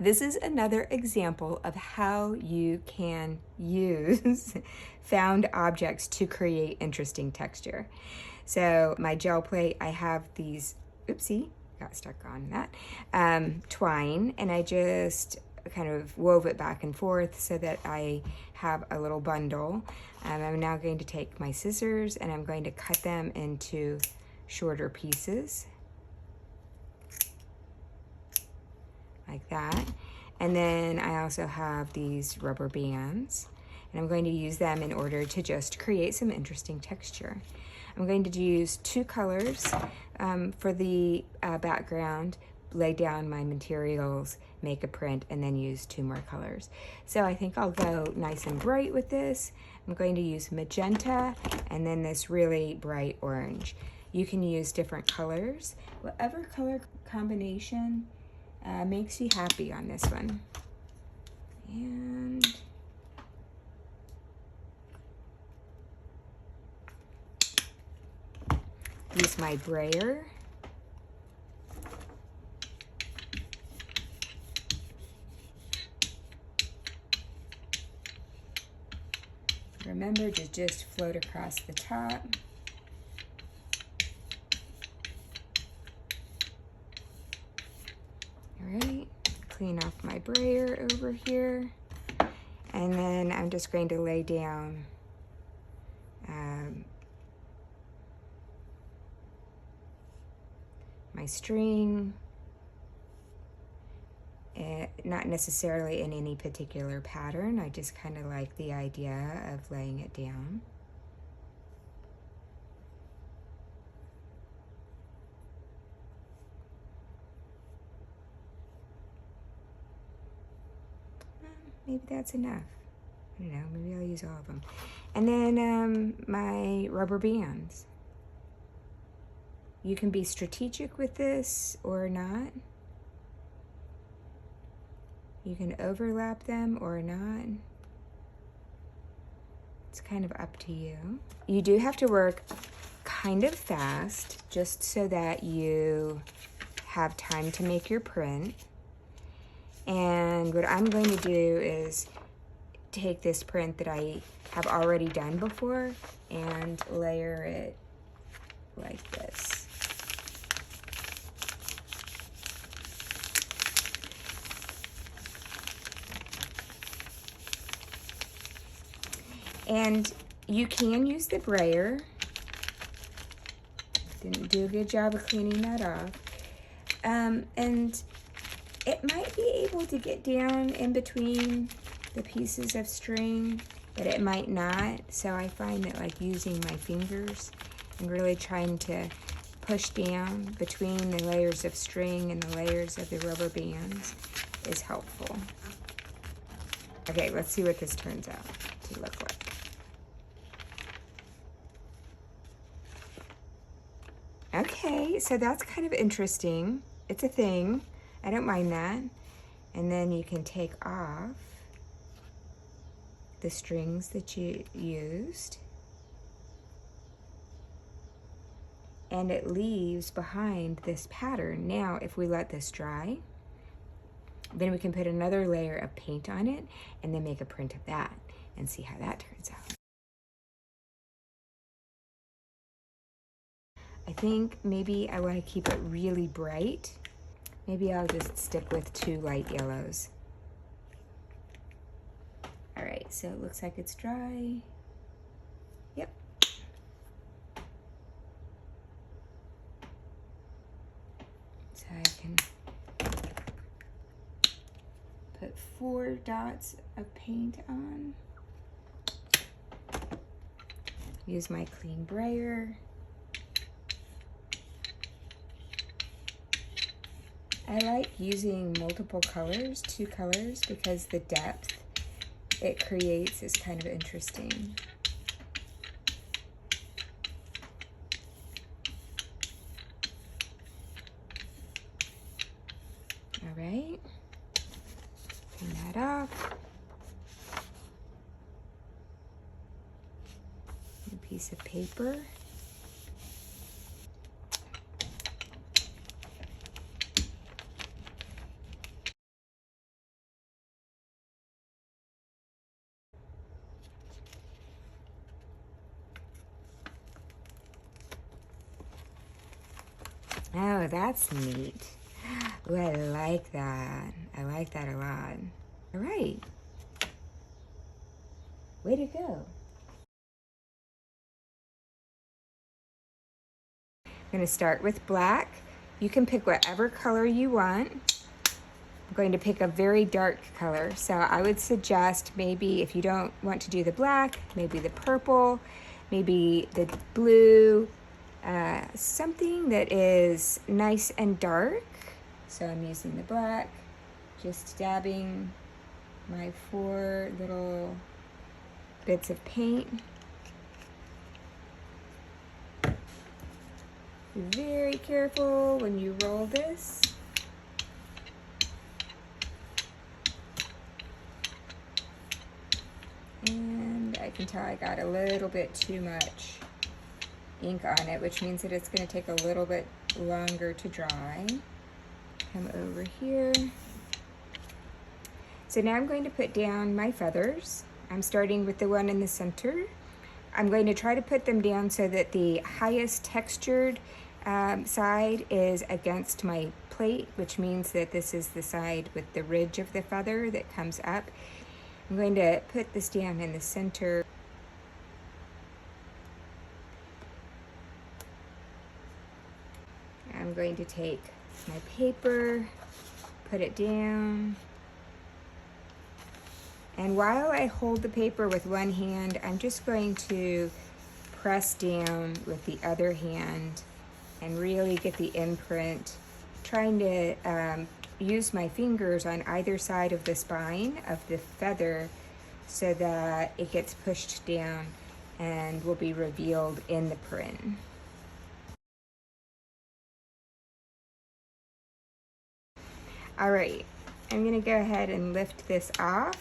This is another example of how you can use found objects to create interesting texture. So my gel plate, I have these, oopsie, got stuck on that, twine, and I just kind of wove it back and forth so that I have a little bundle. I'm now going to take my scissors and I'm going to cut them into shorter pieces. Like that. And then I also have these rubber bands, and I'm going to use them in order to just create some interesting texture. I'm going to use two colors for the background, lay down my materials, make a print, and then use two more colors. So I think I'll go nice and bright with this. I'm going to use magenta and then this really bright orange. You can use different colors, whatever color combination makes you happy on this one. And use my brayer. Remember to just float across the top. All right, clean off my brayer over here. And then I'm just going to lay down my string, not necessarily in any particular pattern. I just kind of like the idea of laying it down. Maybe that's enough. I don't know, maybe I'll use all of them. And then my rubber bands. You can be strategic with this or not. You can overlap them or not. It's kind of up to you. You do have to work kind of fast just so that you have time to make your print. And what I'm going to do is take this print that I have already done before and layer it like this. And you can use the brayer. Didn't do a good job of cleaning that off. And it might be able to get down in between the pieces of string, but it might not. So I find that like using my fingers and really trying to push down between the layers of string and the layers of the rubber bands is helpful. Okay, let's see what this turns out to look like. Okay, so that's kind of interesting. It's a thing. I don't mind that. And then you can take off the strings that you used. And it leaves behind this pattern. Now, if we let this dry, then we can put another layer of paint on it and then make a print of that and see how that turns out. I think maybe I want to keep it really bright. Maybe I'll just stick with two light yellows. All right, so it looks like it's dry. Yep. So I can put 4 dots of paint on. Use my clean brayer. I like using multiple colors, 2 colors, because the depth it creates is kind of interesting. All right, clean that off. A piece of paper. Oh, that's neat. Ooh, I like that. I like that a lot. All right. Way to go. I'm going to start with black. You can pick whatever color you want. I'm going to pick a very dark color. So I would suggest maybe if you don't want to do the black, maybe the purple, maybe the blue, something that is nice and dark. So I'm using the black, just dabbing my 4 little bits of paint. Be very careful when you roll this. And I can tell I got a little bit too much ink on it, which means that it's going to take a little bit longer to dry. Come over here. So now I'm going to put down my feathers. I'm starting with the one in the center. I'm going to try to put them down so that the highest textured side is against my plate, which means that this is the side with the ridge of the feather that comes up. I'm going to put this down in the center. I'm going to take my paper, put it down. And while I hold the paper with one hand, I'm just going to press down with the other hand and really get the imprint, trying to use my fingers on either side of the spine of the feather so that it gets pushed down and will be revealed in the print. All right, I'm gonna go ahead and lift this off.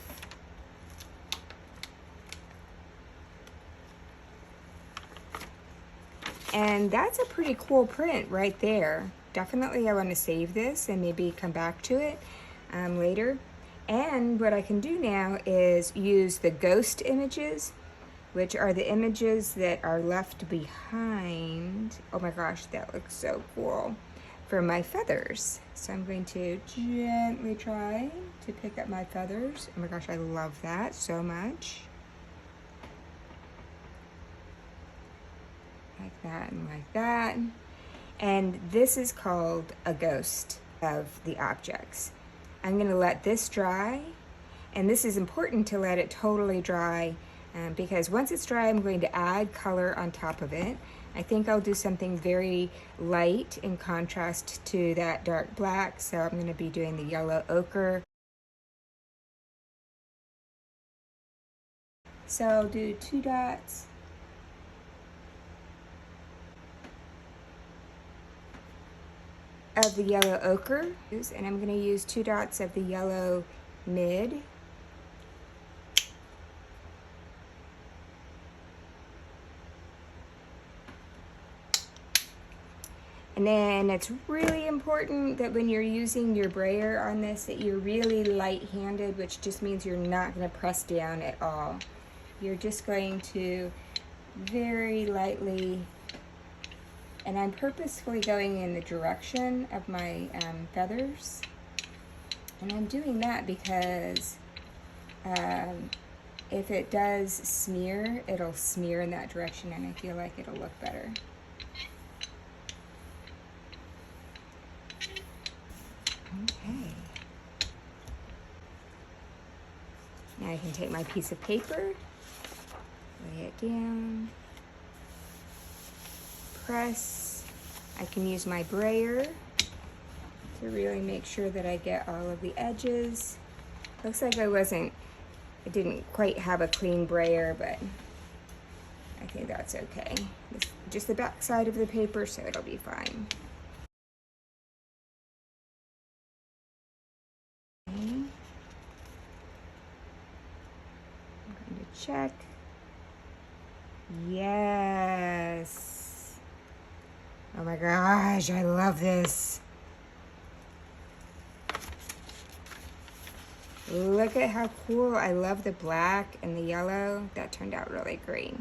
And that's a pretty cool print right there. Definitely I want to save this and maybe come back to it later. And what I can do now is use the ghost images, which are the images that are left behind. Oh my gosh, that looks so cool. For my feathers. So I'm going to gently try to pick up my feathers. Oh my gosh, I love that so much. Like that and like that. And this is called a ghost of the objects. I'm gonna let this dry, and this is important to let it totally dry because once it's dry, I'm going to add color on top of it. I think I'll do something very light in contrast to that dark black, so I'm gonna be doing the yellow ochre. So I'll do 2 dots. Of the yellow ochre, and I'm going to use 2 dots of the yellow mid. And then it's really important that when you're using your brayer on this that you're really light-handed, which just means you're not going to press down at all. You're just going to very lightly, and I'm purposefully going in the direction of my feathers. And I'm doing that because if it does smear, it'll smear in that direction and I feel like it'll look better. Okay. Now I can take my piece of paper, lay it down, press. I can use my brayer to really make sure that I get all of the edges. Looks like I didn't quite have a clean brayer, but I think that's okay. It's just the back side of the paper, so it'll be fine. Okay. I'm going to check. Yes. Oh my gosh, I love this. Look at how cool. I love the black and the yellow. That turned out really great.